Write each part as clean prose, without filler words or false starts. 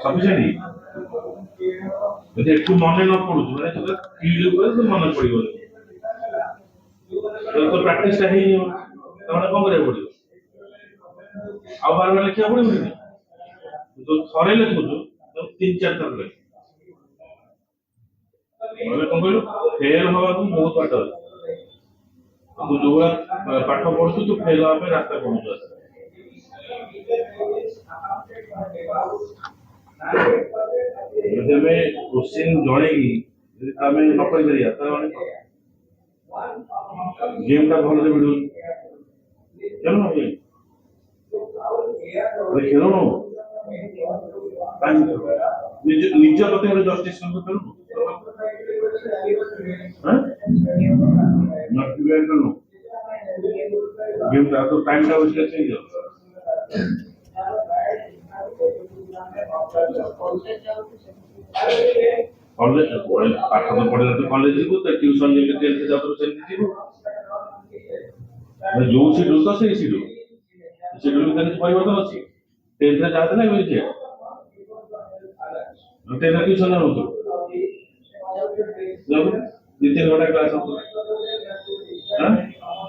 Sufficient एठू मन न पड़ू माने तो फील करे तो मन पड़िबो तो प्रैक्टिस है ही तो माने कोन करे पड़िबो आ बार बार लिखिया पड़िबो नि तो थरे लिखु तो तीन चार थर लिख माने कोन कहलु फेल होवा को बहुत बात है तू जो पाठ पढ़छु तो फेल होवा पे रास्ता पहुंचो जब मैं क्वेश्चन जणेगी यदि आमे न पढ़ करिया त माने गेम ता भलो से वीडियो चलो ना ये खेलो ना टाइम निज निज पते में जस्टिस को करो हां नॉट वेयर करो गेम ता तो टाइम ता उसके से ही कॉलेज पाठ तो पढ़ले तो कॉलेज को तो ट्यूशन लेके टेंथ जातो से जीवो जो शेड्यूल तो से शेड्यूल में कहीं परिवर्तन अछि टेंथ रे जाते ना कोई छे टेंथ ट्यूशन ना होतो जब 2-3 घंटा क्लास होतो हां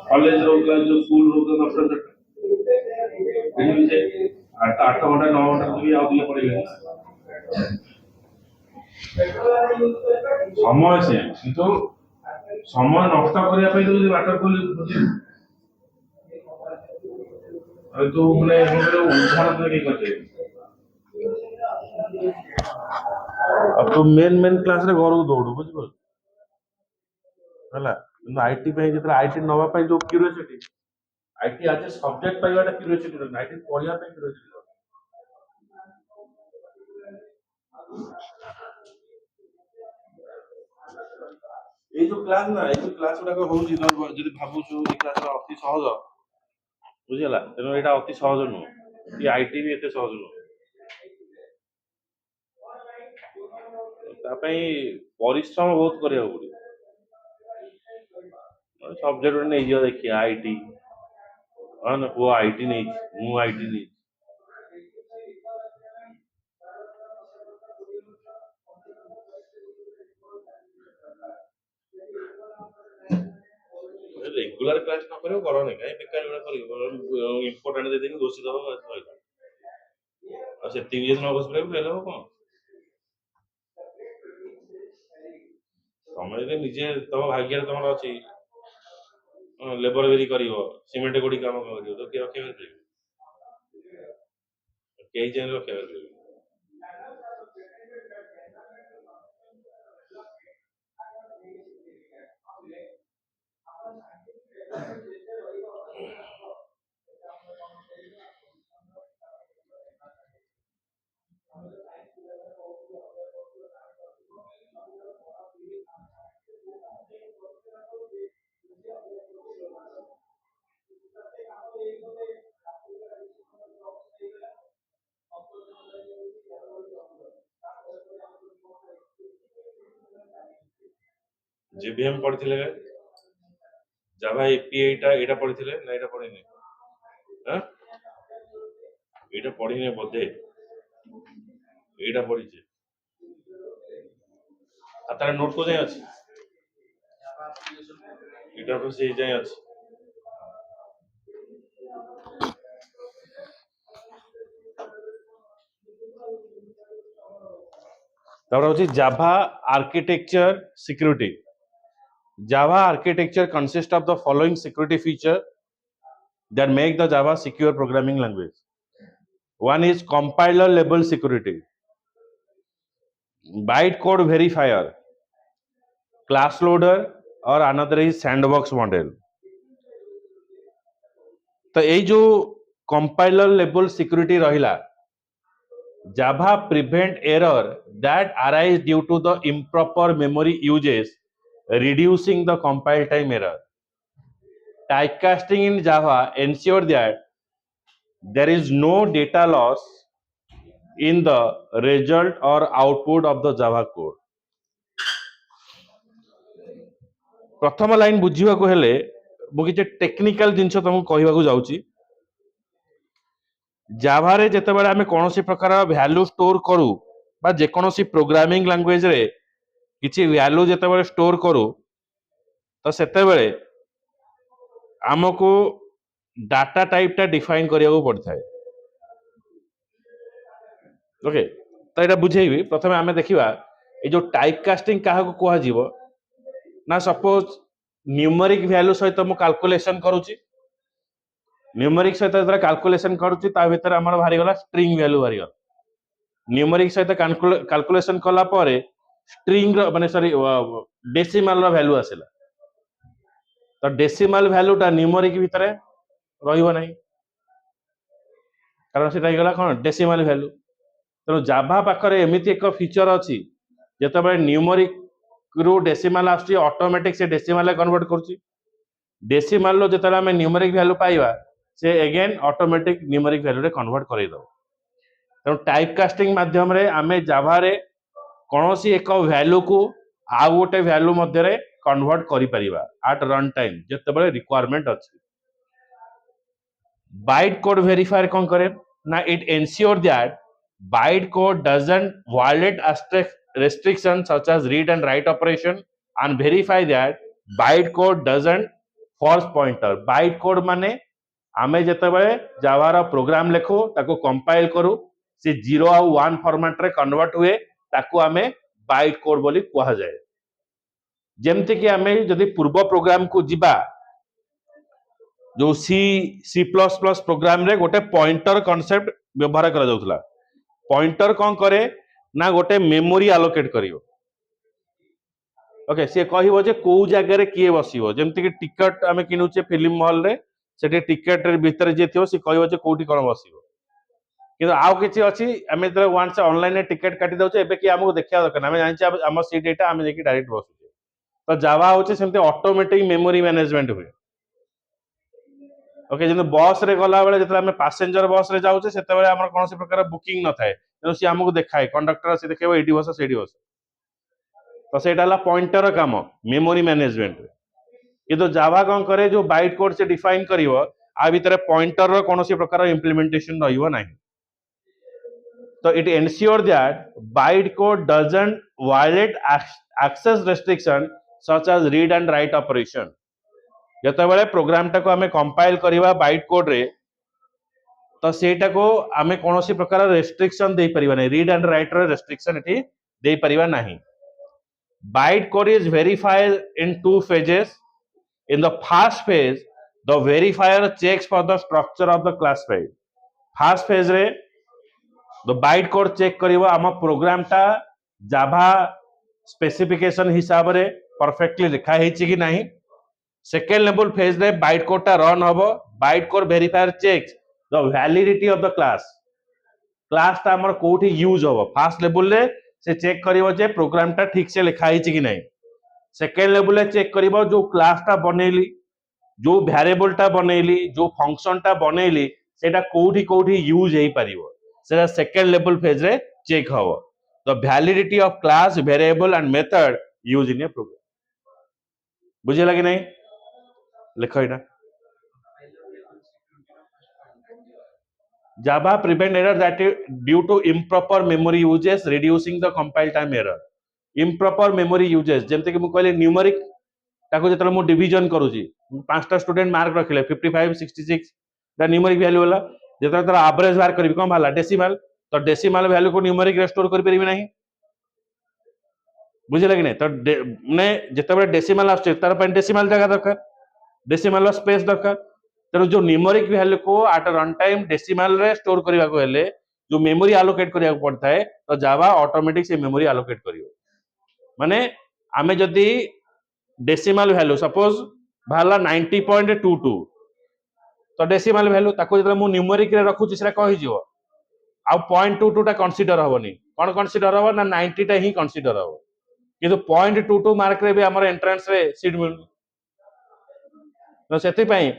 कॉलेज रो क्लास जो स्कूल रो तो अपना से 8 घंटा 9 घंटा भी आ दिए पड़ेगा समय से किंतु समय नष्ट करिया पे जो वाटर खोली तो माने हमरे उदाहरण नहीं करते अब तो मेन क्लास रे घर दौड़ू बुझबो हला आईटी पे जेतरा आईटी नवा पे जो क्यूरियोसिटी आईटी आज सब्जेक्ट पाइबाटा क्यूरियोसिटी न आईटी पढ़िया पे क्यूरियोसिटी ए जो क्लास गुडा को होउची जदी भाबु छु ए क्लास अति सहज बुझिला तेनो एटा अति सहज नु ई आईटी भी एते सहज नु ता पई परिश्रम बहुत करिया पड़ी सब्जेक्ट ने जो देखिए आईटी हां ना वो आईटी नहीं मु आईटी नहीं रेगुलर क्लास न करियो करो नहीं काई बेकार बेला करियो इंपोर्टेंट दे देनी दोषी दबो बस आ से 3 दिन न बस रे फेल हो कोन समय रे निजे तम भाग्य तमर अछि लेबर वेरी करिवो सीमेंट गोडी काम करिवो तो के रखे के केई जन रखे के जेबीएम पढ़थिले जावा एपीआई टा एटा पढ़थिले ना एटा पढ़िने हां एटा पढ़िने बोधे एटा पढ़िचे आ तार नोट को जाय अछि एटा तो से जाय अछि तार होची Java architecture security Java architecture consists of the following security feature that make the Java secure programming language. One is compiler level security, bytecode verifier, class loader, or another is sandbox model. तो ये जो compiler level security रहिला Java prevent error that arise due to the improper memory uses, reducing the compile time error. Typecasting in Java ensure that there is no data loss in the result or output of the Java code. प्रथम line बुझिबा को हेले मु किछ technical जिंस तुमको कहबा को जाउची जावा रे जेतेबेले आमे कोनोसी प्रकार वैल्यू स्टोर करू बा जे कोनोसी प्रोग्रामिंग लैंग्वेज रे किछि वैल्यू जेतेबेले स्टोर करू तो सेतेबेले हमको डाटा टाइप टा डिफाइन करिया को पड़ता है। ओके तो एटा बुझेइबी प्रथमे आमे देखिबा ए जो टाइप कास्टिंग काहा को कोहा जीवो ना सपोज न्यूमेरिक वैल्यू सहित मु कैलकुलेशन करूची न्यूमेरिक सहित जरा कैलकुलेशन करूची ता भीतर हमर भारी गला स्ट्रिंग वैल्यू भारी गला न्यूमेरिक सहित कैलकुलेशन कला पारे स्ट्रिंग रो माने सॉरी डेसिमल रो वैल्यू आसेला तो डेसिमल वैल्यू टा न्यूमेरिक भीतर रहिबो नाही कारण सेटा गला कोन डेसिमल वैल्यू तो जावा पाखरे एमिति एक फीचर अछि जेतबे न्यूमेरिक रु डेसिमल आछि ऑटोमेटिक से डेसिमल कन्वर्ट करछि डेसिमल रो जेतला हमें न्यूमेरिक वैल्यू पाइबा से अगेन ऑटोमेटिक न्यूमेरिक वैल्यू रे कन्वर्ट करै दो तो टाइप कास्टिंग माध्यम रे आमे जावा रे कोनोसी एक वैल्यू को आ गोटे वैल्यू मध्ये रे कन्वर्ट करि परिबा एट रन टाइम जेतबे रिक्वायरमेंट अछि बाइट कोड वेरीफायर कोन करे ना it ensure that byte code doesn't violate abstract restrictions such as read and write operation and verify that byte code doesn't false pointer byte code माने आमे जेतेबेले जावा रा programme लेखो ताको compile करू से 0 और 1 फॉर्मेट रे कन्वर्ट हुए ताको आमे बाइट कोड बोली कहा जाए जेमते कि आमे जदि पूर्व प्रोग्राम को जिबा जो सी प्लस प्लस प्रोग्राम रे गोटे पॉइंटर कांसेप्ट व्यवहार करा जाउतला पॉइंटर कौन करे ना गोटे मेमोरी आलोकेट करियो ओके से कहबो जे को जगह रे किए बसिबो जेमति कि टिकट आमे किनुचे फिल्म मॉल रे सेठी टिकट रे भीतर जे थियो से कहबो जे कोठी कोन बसिबो किंतु आउ किछि अछि आमे त वन्स ऑनलाइन रे टिकट काटी दउचे एबे कि हमको देखिया दरकार आमे जानि हम सीट एटा आमे जेकी डायरेक्ट बसुचे तो जावा होचे सेमते ऑटोमेटिक मेमोरी मैनेजमेंट हुए ओके जने बस रे गला बेले जतरा हमें पैसेंजर बस रे जाउचे सेते बेले हमर कोनोसी प्रकार बुकिंग न थाए तेनो सी हमको देखाए कंडक्टर से देखेबो एडी बस सेडी बस तो सेटा ला पॉइंटर काम मेमोरी मैनेजमेंट किंतु जावा कोन करे जो बाइट कोड से डिफाइन करिवो आ भीतर पॉइंटर रो कोनोसी प्रकार इंप्लीमेंटेशन रहिबो नाही तो it ensure that byte code doesn't violate access restriction such as read and write operation जेतेबेले प्रोग्राम टाको हमें कंपाइल करिवा बाइट कोड रे तो सेटा को हमें कोनोसी प्रकार रेस्ट्रिक्शन दे परिबा नै रीड एंड राइट रे रेस्ट्रिक्शन एठी दे परिबा नाही byte code is verified in two phases in the first phase the verifier checks for the structure of the class file first phase रे द बाइट कोड चेक करिवो हम program टा जावा specification हिसाब रे परफेक्टली लिखा हेछि कि नाही सेकेंड लेवल फेज रे बाइट कोड टा रन हबो byte code verifier checks the validity of the class ता हमर कोठी यूज हबो फर्स्ट लेवल रे से चेक करिवो जे प्रोग्राम टा ठीक से लिखा हेछि कि नाही सेकेंड लेवल रे चेक करिवो जो क्लास टा बनेली जो वेरिएबल टा बनेली जो फंक्शन टा बनेली सेटा कोठी कोठी यूज हेई परिवो सेटा सेकेंड लेवल फेज रे चेक हबो the validity of class variable and method use in a program बुझिला कि नहीं लिखो इटा Java prevent error that is due to improper memory uses, reducing the compile time error. Improper memory uses जेमते कि मु कहले न्यूमेरिक ताको जेतले मु डिवीजन करूची पांचटा स्टूडेंट मार्क रखिले 55 66 दा न्यूमेरिक वैल्यू वाला जेतले तार एवरेज बार करबी कोन भाला डेसिमल तो डेसिमल वैल्यू को न्यूमेरिक रेस्टोर कर परिबी नाही बुझिला कि नहीं तो ने जेतबे डेसिमल आछे तार पे डेसिमल जगह दरकार डेसिमल स्पेस दरकार तेणु जो न्यूमेरिक वैल्यू को एट रन टाइम डेसिमल रे स्टोर करबा को हेले जो मेमोरी एलोकेट करिया पड़ता है तो जावा ऑटोमेटिक से मेमोरी एलोकेट करियो माने आमे जदी डेसिमल वैल्यू सपोज भाला 90.22 तो डेसिमल वैल्यू ताको जदि मु न्यूमेरिक रे रखुची सेरा कहि जिवो आ 0.22 टा कंसीडर हबनी कोन कंसीडर हबो ना 90 टा ही कंसीडर हबो किंतु 0.22 मार्क रे भी हमर एंट्रेंस रे सीट मिल तो सेति पई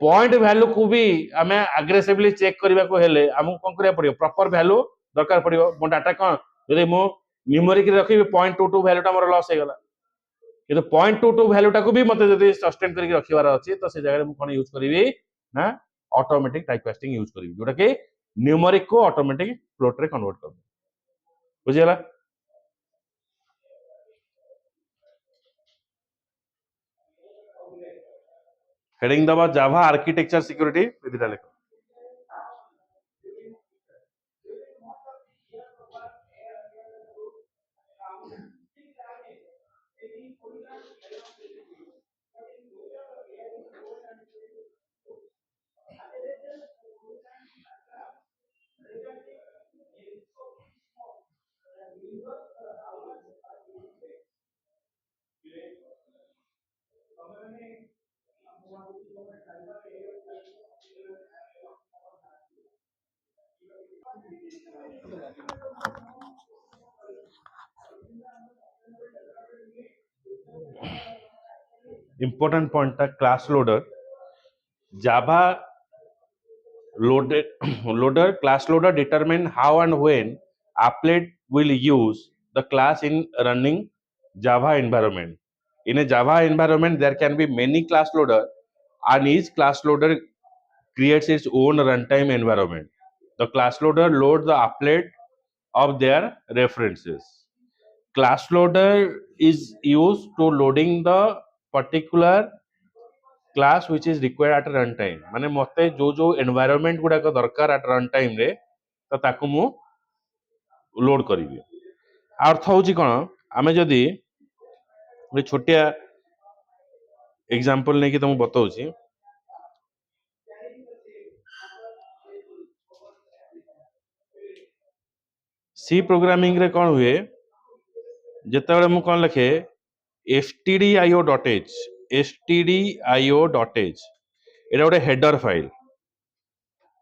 पॉइंट वैल्यू को भी हमें एग्रेसिवली चेक करबा को हेले हमु कोन करिया पड़ियो प्रॉपर वैल्यू दरकार पड़ियो मो डाटा कोन यदि मो न्यूमेरिक रे रखिबे 0.22 वैल्यू टा मोर लॉस हे गला किंतु 0.22 वैल्यू टा को भी मते जदी सस्टेन करके रखिबार अछि तो से जगह मु कोन यूज करबी ना ऑटोमेटिक टाइप कास्टिंग यूज करबी जोटा कि न्यूमेरिक को ऑटोमेटिक फ्लोट रे कन्वर्ट कर बुझीगला। हेडिंग दबा जावा आर्किटेक्चर सिक्योरिटी विदिटा लेख। इंपोर्टेंट पॉइंट था class loader Java loader class loader determine how and when applet will use the class in running Java environment. In a Java environment there can be many class loader and each class loader creates its own runtime environment. The class loader loads the applet of their references. Class loader is used to loading the particular class which is required at run time माने मते जो जो environment गुडा को दरकार eight run time रे तो ताकू मु लोड करिवि। अर्थ होची कोन आमे जदी एक छोटिया एग्जांपल नै कि तुम बताउची सी प्रोग्रामिंग रे कोन हुए जेतेबेले मु कोन लिखे stdio.h stdio.h एटा गोटे हेडर फाइल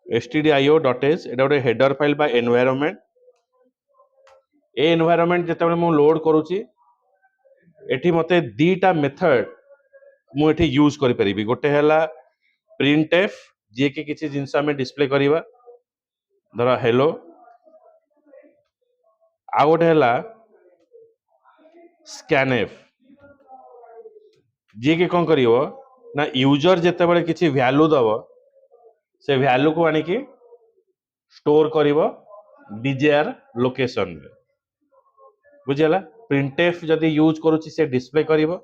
stdio.h एटा गोटे हेडर फाइल बा एनवायरनमेंट ए एनवायरनमेंट जेतेबेले मु लोड करूची एठी मते दीटा मेथड मु एठी यूज करि परिबी। गोटे हैला printf जे के किछि जिंस हमें डिस्प्ले करिवा धर हेलो आ गोटे हैला scanf जे के कोन करिवो ना यूजर जेतेबेले किछि वैल्यू दबो से वैल्यू को आनी कि स्टोर करिवो डिजायर लोकेशन रे बुझिला। printf जदी यूज करूची से डिस्प्ले करिवो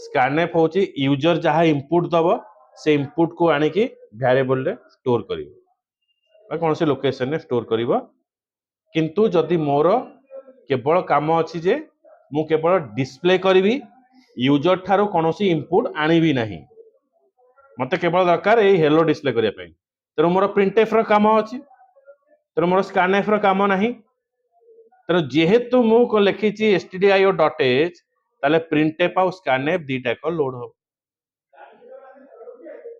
scanf होची यूजर जहा इनपुट दबो से इनपुट को आनी कि वेरिएबल रे स्टोर करिवो बा कोन से लोकेशन रे स्टोर करिवो। किंतु जदी मोर केवल काम अछि जे मु केवल डिस्प्ले करिवि यूजर थारो कोनोसी इनपुट आनिबि नाही मते केवल दरकार ए हेलो डिस्प्ले करिया पई तेरो मोर printf रो काम अछि तेरो मोर scanf रो काम नाही तेरो जेहेतु मु को लिखिछि stdio.h ताले printf आ scanf दीटा को लोड हो।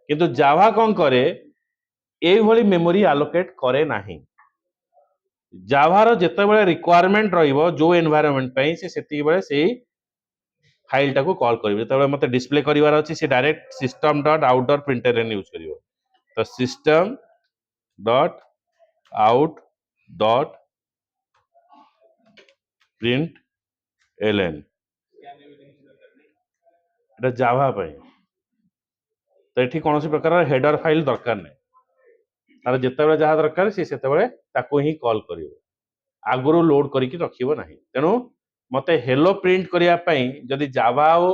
किंतु जावा कोन करे एई भली मेमोरी एलोकेट करे नाही। जावा रो जेतेबेले रिक्वायरमेंट रहिबो जो एनवायरनमेंट पई से सेति बेले सेई फाइल टाको कॉल करिवे तबे मते डिस्प्ले करिवार अछि से direct system dot out dot println use करिवो तो system dot out dot print LN एटा जावा पई तो एठी कोनोसी प्रकार हेडर फाइल दरकार नै तार जेतेबेले जहा दरकार से सेतेबेले ताको ही कॉल करिवो आगुरु लोड करिकि रखिवो नाही। तेनु मते हेलो प्रिंट करिया पई जदी जावा ओ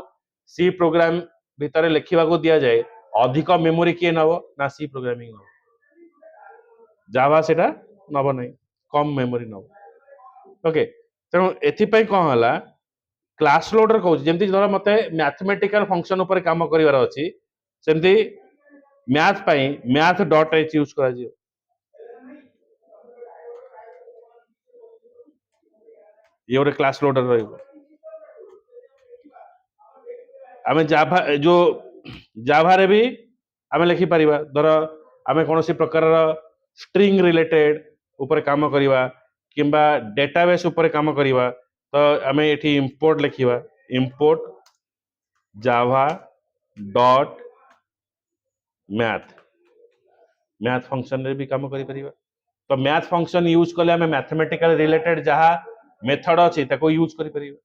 सी प्रोग्राम भितरे लिखिबा को दिया जाए अधिक मेमोरी के नबो ना सी प्रोग्रामिंग नबो जावा सेटा नबो नाही कम मेमोरी नबो। ओके तेनु एथि पई कोन हला क्लास लोडर कहू जेमति धर मते मैथमेटिकल फंक्शन ऊपर काम करिवार अछि सेमति मैथ पई math.h यूज करा जियो ये गोटे क्लास लोडर रहिबो। आमे जावा जो जावा रे भी आमे लिखि परिबा धर आमे कोनोसी प्रकार स्ट्रिंग रिलेटेड ऊपर काम करिवा किंबा डेटाबेस ऊपर काम करिवा तो आमे एठी इंपोर्ट लिखिवा import Java dot math math function रे भी काम करि परिबा तो मैथ फंक्शन यूज करले आमे मैथमेटिकल रिलेटेड जहा मेथड अछि ताको यूज करि परिबा।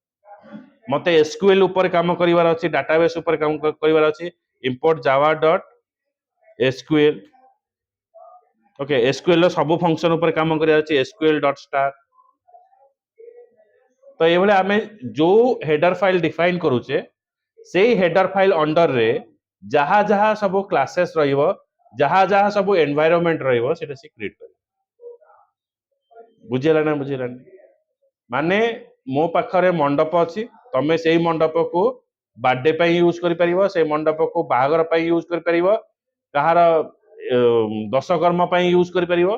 मते एसक्यूएल ऊपर काम करिवार अछि डाटाबेस ऊपर काम करिवार अछि import Java dot SQL okay SQL रो सब फंक्शन ऊपर काम करिया अछि एसक्यूएल डॉट स्टार तो ये भले आमे जो हेडर फाइल डिफाइन करूचे से हेडर फाइल अंडर रे जहा जहा सब क्लासेस रहिबो जहा जहा सब एनवायरनमेंट रहिबो सेटा से क्रिएट कर बुझिला ना बुझिला माने मो पाखरे मंडप अछि तमे सेही मंडप को बर्थडे पे यूज करि परिबो से मंडप को बाहागर पे यूज करि परिबो कहार दशकर्म पे यूज करि परिबो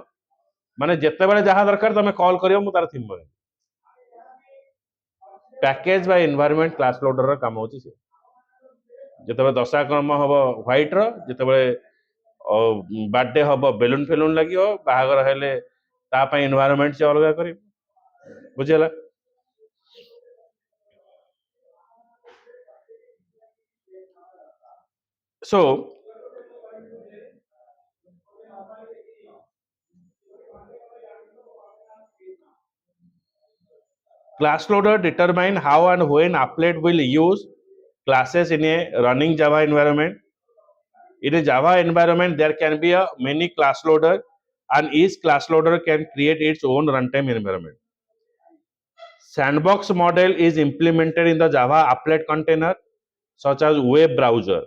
माने जेते बेले जहा दरकार तमे कॉल करियो मु तार थीम बने पैकेज बा एनवायरनमेंट क्लास लोडर रा काम होची से जेते बेले दशकर्म हबो व्हाइट रो जेते बेले बर्थडे हबो बेलून फेलून लागियो बाहागर हेले ता पे एनवायरनमेंट से अलग करी बुझिला so class loader determine how and when applet will use classes in a running Java environment. In a Java environment, there can be a many class loader, and each class loader can create its own runtime environment. Sandbox model is implemented in the Java applet container, such as web browser.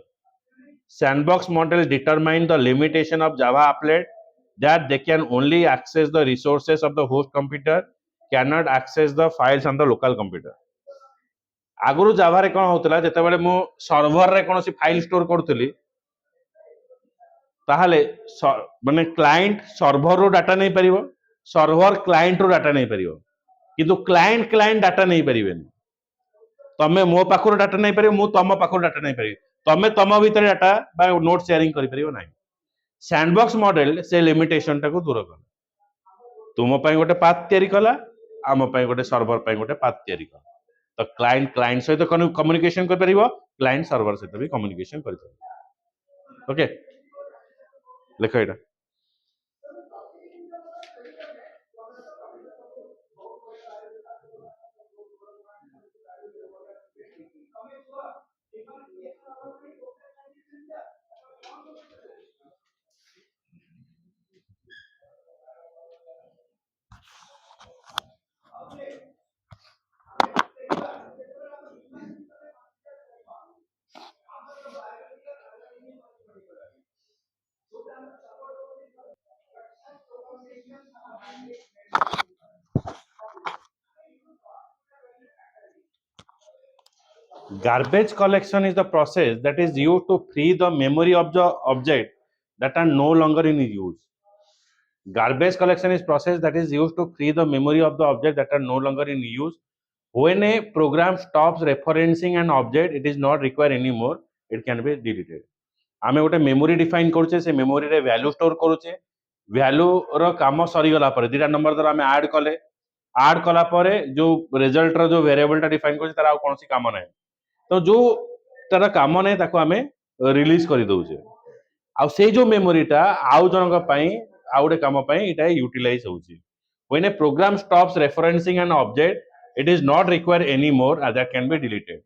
Sandbox model determine the limitation of Java applet that they can only access the resources of the host computer, cannot access the files on the local computer. आगुरु जावा रे कोन होतला जते बेले मु server रे कोनोसी file store करथली ताहाले माने client server रो data नै परिबो server client रो data नै परिबो किंतु क्लाइंट क्लाइंट डाटा नै परिबेनी तमे मो पाखरो डाटा नै परिबो मु तम पाखरो डाटा नै परिबो तमे तम भीतर डाटा बा नोट शेयरिंग करि परिबो नै सैंडबॉक्स मॉडल से लिमिटेशन टाको दूर कर तुम पई गोटे पाथ तयारी कला आम पई गोटे सर्वर पई गोटे पाथ तयारी कला तो क्लाइंट क्लाइंट सहित कम्युनिकेशन कर परिबो क्लाइंट सर्वर सहित भी कम्युनिकेशन कर परिबो ओके लेख एटा Garbage collection is the process that is used to free the memory of the object that are no longer in use. Garbage collection is process that is used to free the memory of the object that are no longer in use. When a program stops referencing an object, it is not required anymore. It can be deleted. आमे गोटे memory define करूचे से memory रे value store करूचे value रो काम सरी गला पर दुटा नंबर द्वारा आमे ऐड कला परे जो रिजल्ट रो जो वेरिएबल टा डिफाइन करूचे तार आ कोनसी काम नै तो जो तार काम नै ताको आमे रिलीज करि दउचे आ से जो मेमोरी टा आउ जनक पई आउ गोटे काम पई इटा यूटिलाइज होउची when a program stops referencing an object it is not required anymore and that can be deleted.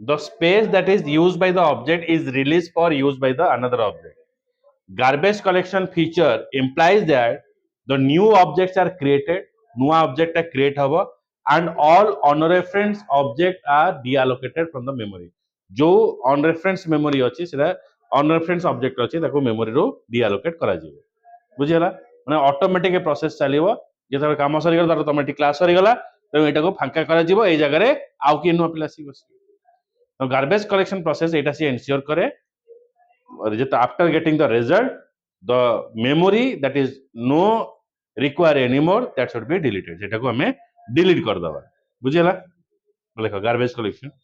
The space that is used by the object is released for use by the another object. Garbage collection feature implies that the new objects are created, new object are create haba and all unreferenced object are deallocated from the memory. जो unreferenced memory अछि सेटा unreferenced object अछि ताको memory रो deallocate करा जिवो बुझिला माने automatic process चलिवो जेतबे काम सरी गला तमे क्लास सरी गला तो एटा को फांका करा जिवो ए जगह रे आउ के नुवा पिला सी बस तो garbage collection process eta se ensure kare after getting the result the memory that is no require anymore that should be deleted सेटा को हमें delete कर दबा बुझिला लेखो garbage collection